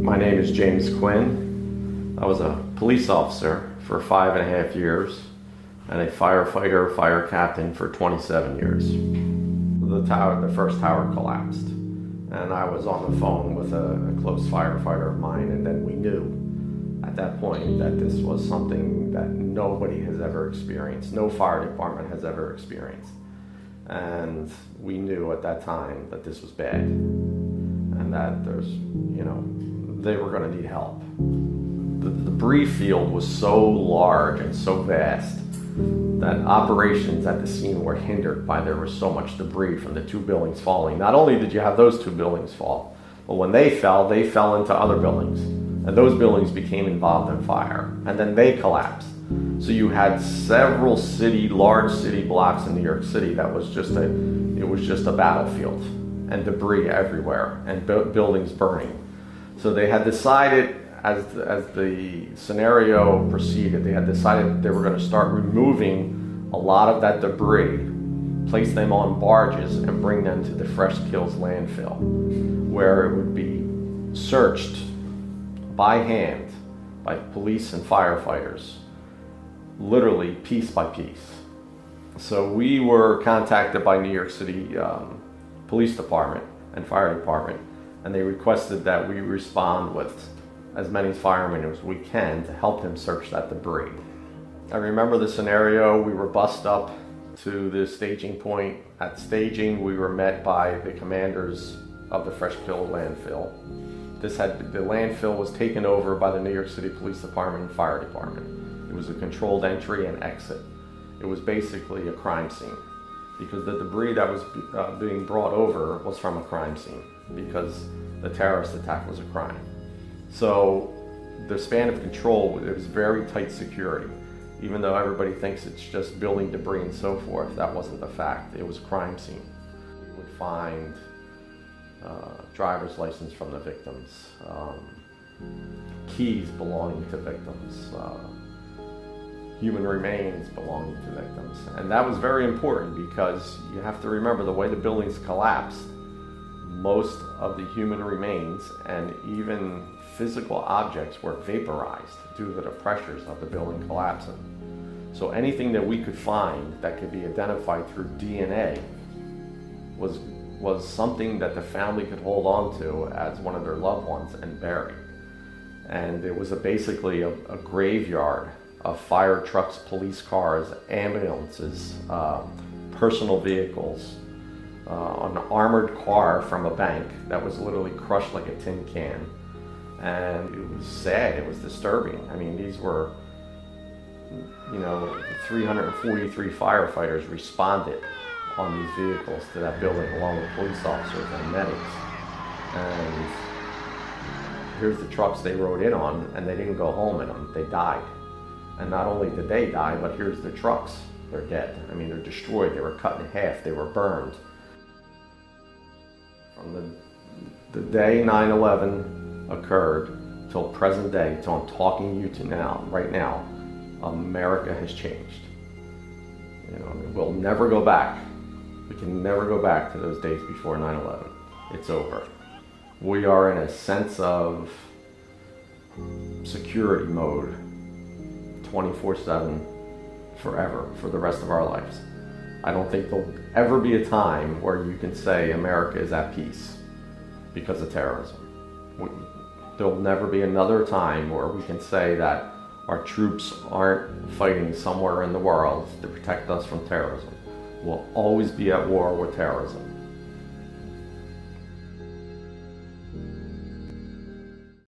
My name is James Quinn. I was a police officer for 5.5 years and a firefighter, fire captain for 27 years. The first tower collapsed, and I was on the phone with a close firefighter of mine, and then we knew at that point that this was something that nobody has ever experienced, no fire department has ever experienced. And we knew at that time that this was bad and that they were going to need help. The debris field was so large and so vast that operations at the scene were hindered by there was so much debris from the two buildings falling. Not only did you have those two buildings fall, but when they fell into other buildings, and those buildings became involved in fire, and then they collapsed. So you had several large city blocks in New York City that was just a battlefield, and debris everywhere, and buildings burning. So they had decided, as the scenario proceeded, they had decided they were going to start removing a lot of that debris, place them on barges, and bring them to the Fresh Kills landfill, where it would be searched by hand by police and firefighters, literally piece by piece. So we were contacted by New York City Police Department and Fire Department, and they requested that we respond with as many firemen as we can to help them search that debris. I remember the scenario. We were bussed up to the staging point. At staging, we were met by the commanders of the Fresh Kill landfill. The landfill was taken over by the New York City Police Department and Fire Department. It was a controlled entry and exit. It was basically a crime scene because the debris that was being brought over was from a crime scene because the terrorist attack was a crime. So the span of control, it was very tight security. Even though everybody thinks it's just building debris and so forth, that wasn't the fact. It was a crime scene. We would find driver's license from the victims, keys belonging to victims, human remains belonging to victims. And that was very important because you have to remember the way the buildings collapsed, most of the human remains and even physical objects were vaporized due to the pressures of the building collapsing. So anything that we could find that could be identified through DNA was something that the family could hold on to as one of their loved ones and bury. And it was basically a graveyard of fire trucks, police cars, ambulances, personal vehicles, an armored car from a bank that was literally crushed like a tin can. And it was sad, it was disturbing. I mean, these were, 343 firefighters responded on these vehicles to that building along with police officers and medics. And here's the trucks they rode in on, and they didn't go home in them, they died. And not only did they die, but here's the trucks, they're dead. I mean, they're destroyed, they were cut in half, they were burned. From the day 9/11 occurred till present day, till I'm talking to you to now, right now, America has changed. We'll never go back. We can never go back to those days before 9/11. It's over. We are in a sense of security mode 24/7 forever, for the rest of our lives. I don't think there'll ever be a time where you can say America is at peace because of terrorism. There'll never be another time where we can say that our troops aren't fighting somewhere in the world to protect us from terrorism. We'll always be at war with terrorism.